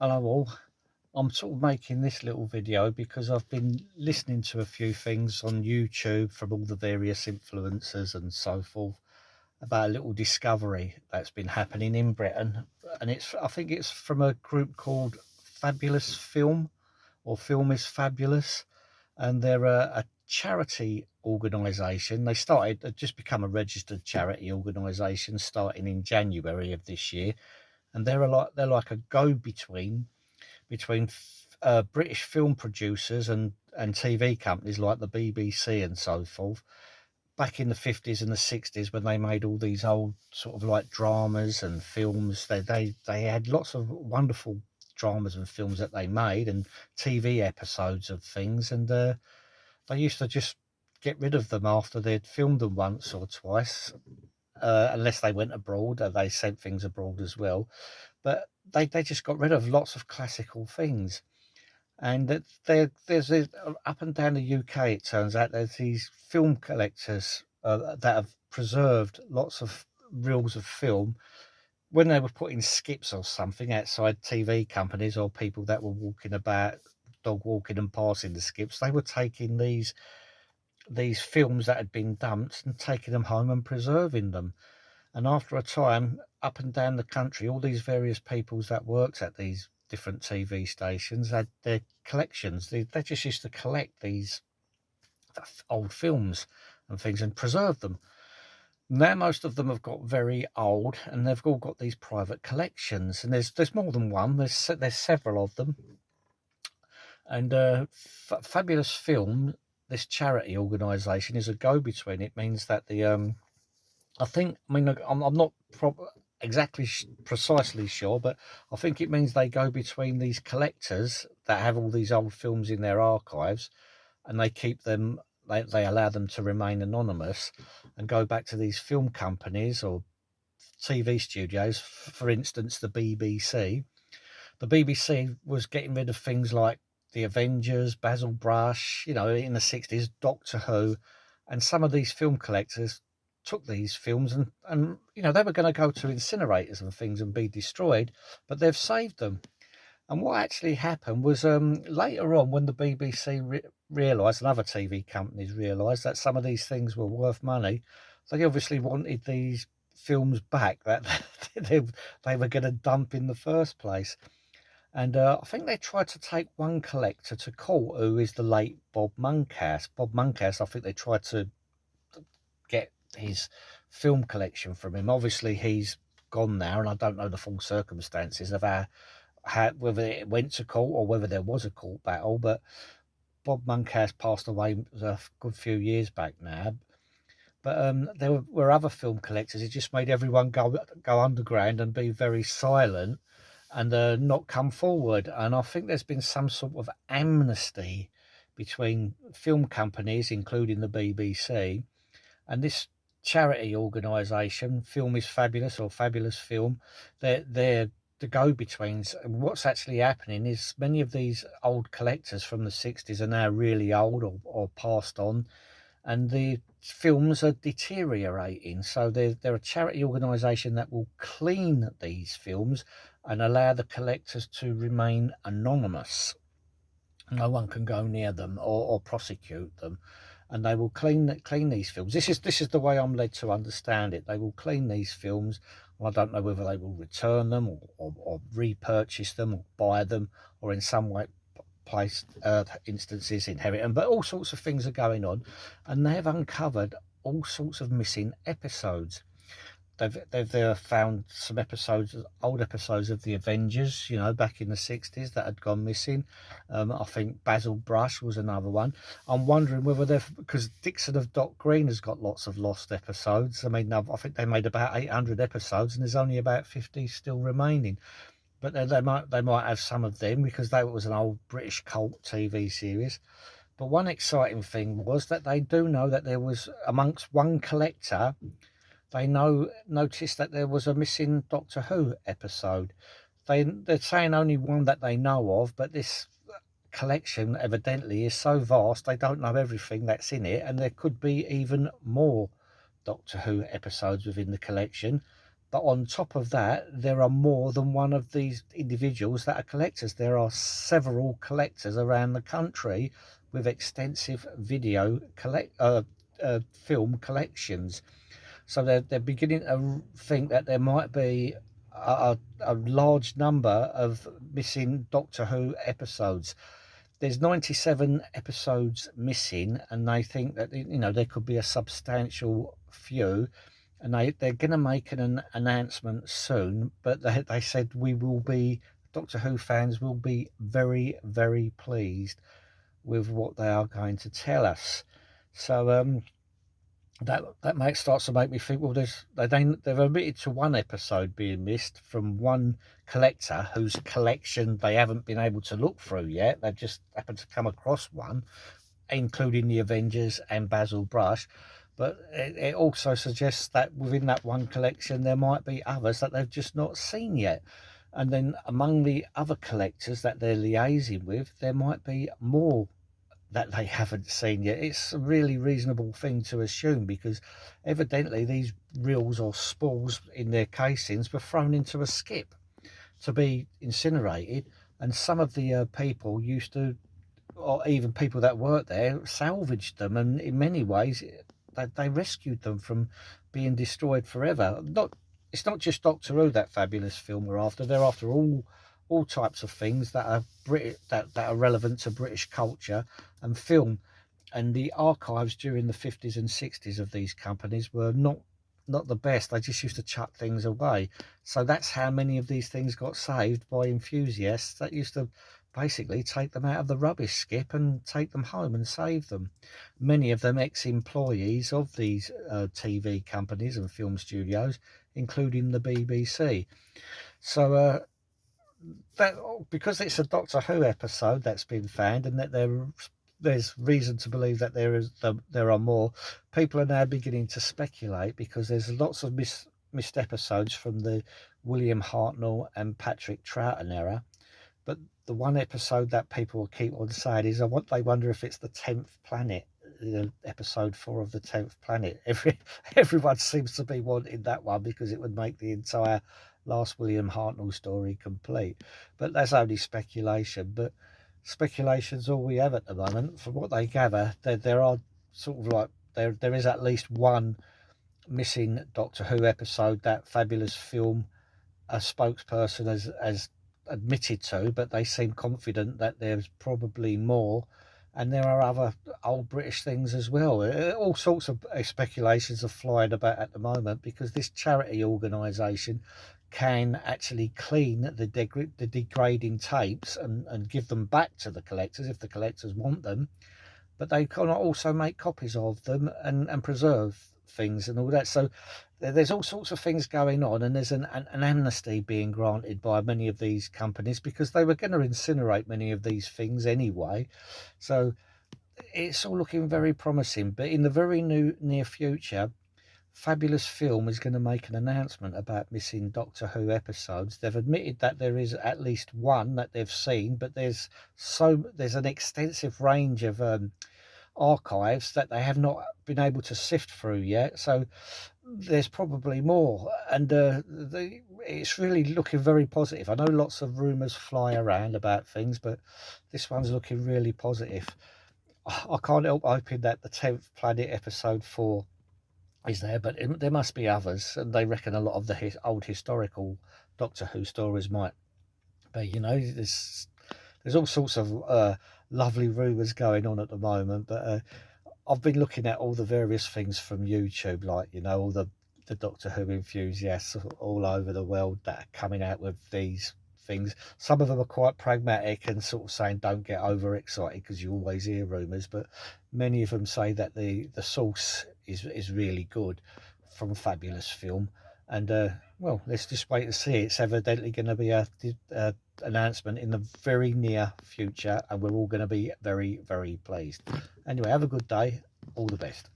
Hello all. I'm sort of making this little video because I've been listening to a few things on YouTube from all the various influencers and so forth about a little discovery that's been happening in Britain. And I think it's from a group called Fabulous Film, or Film is Fabulous. And they're a charity organisation. They've just become a registered charity organisation starting in January of this year. And they're like a go-between British film producers and TV companies like the BBC and so forth. Back in the 50s and the 60s, when they made all these old sort of like dramas and films, they had lots of wonderful dramas and films that they made and TV episodes of things, and they used to just get rid of them after they'd filmed them once or twice, unless they went abroad. They sent things abroad as well, but they just got rid of lots of classical things. And there's up and down the UK, it turns out there's these film collectors that have preserved lots of reels of film when they were putting skips or something outside TV companies or people that were walking about, dog walking and passing the skips. They were taking these films that had been dumped and taking them home and preserving them. And after a time, up and down the country, all these various peoples that worked at these different TV stations had their collections. They just used to collect these old films and things and preserve them. Now most of them have got very old, and they've all got these private collections. And there's more than one. There's several of them. And Fabulous Film, this charity organisation, is a go-between. It means that I'm not exactly precisely sure, but I think it means they go between these collectors that have all these old films in their archives, and they keep them. They allow them to remain anonymous, and go back to these film companies or TV studios. For instance, the BBC. The BBC was getting rid of things like the Avengers, Basil Brush, in the 60s, Doctor Who, and some of these film collectors took these films and they were going to go to incinerators and things and be destroyed, but they've saved them. And what actually happened was, later on, when the BBC realised, and other TV companies realised, that some of these things were worth money, they obviously wanted these films back that they were going to dump in the first place. And I think they tried to take one collector to court, who is the late Bob Monkhouse. Bob Monkhouse, I think they tried to get his film collection from him. Obviously, he's gone now, and I don't know the full circumstances of whether it went to court or whether there was a court battle. But Bob Monkhouse passed away a good few years back now. But there were other film collectors. It just made everyone go underground and be very silent and not come forward. And I think there's been some sort of amnesty between film companies, including the BBC, and this charity organisation, Film is Fabulous, or Fabulous Film. They're the go-betweens. And what's actually happening is many of these old collectors from the 60s are now really old or passed on, and the films are deteriorating. So they're a charity organisation that will clean these films and allow the collectors to remain anonymous. No one can go near them or prosecute them, and they will clean these films. This is the way I'm led to understand it. They will clean these films. I don't know whether they will return them or repurchase them or buy them, or in some way place instances inherit them. But all sorts of things are going on, and they have uncovered all sorts of missing episodes. They've found some old episodes of the Avengers, back in the 60s, that had gone missing. I think Basil Brush was another one. I'm wondering whether because Dixon of Dock Green has got lots of lost episodes. I mean, I think they made about 800 episodes, and there's only about 50 still remaining. But they might have some of them, because that was an old British cult TV series. But one exciting thing was that they do know that there was, amongst one collector, they noticed that there was a missing Doctor Who episode. They're saying only one that they know of, but this collection evidently is so vast they don't know everything that's in it, and there could be even more Doctor Who episodes within the collection. But on top of that, there are more than one of these individuals that are collectors. There are several collectors around the country with extensive film collections. So they're beginning to think that there might be a large number of missing Doctor Who episodes. There's 97 episodes missing, and they think that there could be a substantial few, and they're going to make an announcement soon. But they said Doctor Who fans will be very, very pleased with what they are going to tell us. So that starts to make me think. Well, they've admitted to one episode being missed from one collector whose collection they haven't been able to look through yet. They've just happened to come across one, including the Avengers and Basil Brush. But it also suggests that within that one collection there might be others that they've just not seen yet. And then among the other collectors that they're liaising with, there might be more that they haven't seen yet. It's a really reasonable thing to assume, because evidently these reels or spools in their casings were thrown into a skip to be incinerated, and some of the people used to, or even people that worked there, salvaged them, and in many ways they rescued them from being destroyed forever. It's not just Doctor Who, that fabulous film we're after. They're after all types of things that are that are relevant to British culture and film. And the archives during the 50s and 60s of these companies were not the best. They just used to chuck things away. So that's how many of these things got saved by enthusiasts that used to basically take them out of the rubbish skip and take them home and save them. Many of them ex-employees of these TV companies and film studios, including the BBC. So that, because it's a Doctor Who episode that's been found, and that there's reason to believe that there are more, people are now beginning to speculate, because there's lots of missed episodes from the William Hartnell and Patrick Troughton era. But the one episode that people keep on saying is they wonder if it's the 10th planet, episode 4 of the 10th planet. Everyone seems to be wanting that one, because it would make the entire last William Hartnell story complete. But that's only speculation. But speculation's all we have at the moment. From what they gather, there are sort of like there is at least one missing Doctor Who episode that Fabulous Film, a spokesperson, has admitted to, but they seem confident that there's probably more. And there are other old British things as well. All sorts of speculations are flying about at the moment, because this charity organisation can actually clean the degrading tapes and give them back to the collectors if the collectors want them. But they can also make copies of them and preserve things and all that. So there's all sorts of things going on, and there's an amnesty being granted by many of these companies, because they were going to incinerate many of these things anyway. So it's all looking very promising. But in the very near future, Fabulous Film is going to make an announcement about missing Doctor Who episodes. They've admitted that there is at least one that they've seen, but there's an extensive range of archives that they have not been able to sift through yet. So there's probably more, and it's really looking very positive. I know lots of rumours fly around about things, but this one's looking really positive. I can't help hoping that the 10th Planet episode 4 is there, but there must be others, and they reckon a lot of the old historical Doctor Who stories might be. There's all sorts of lovely rumours going on at the moment, but I've been looking at all the various things from YouTube, like all the Doctor Who enthusiasts all over the world that are coming out with these things. Some of them are quite pragmatic and sort of saying don't get overexcited, because you always hear rumours, but many of them say that the source is really good from Fabulous Film. And well, let's just wait and see. It's evidently going to be a announcement in the very near future, and we're all going to be very, very pleased. Anyway, have a good day. All the best.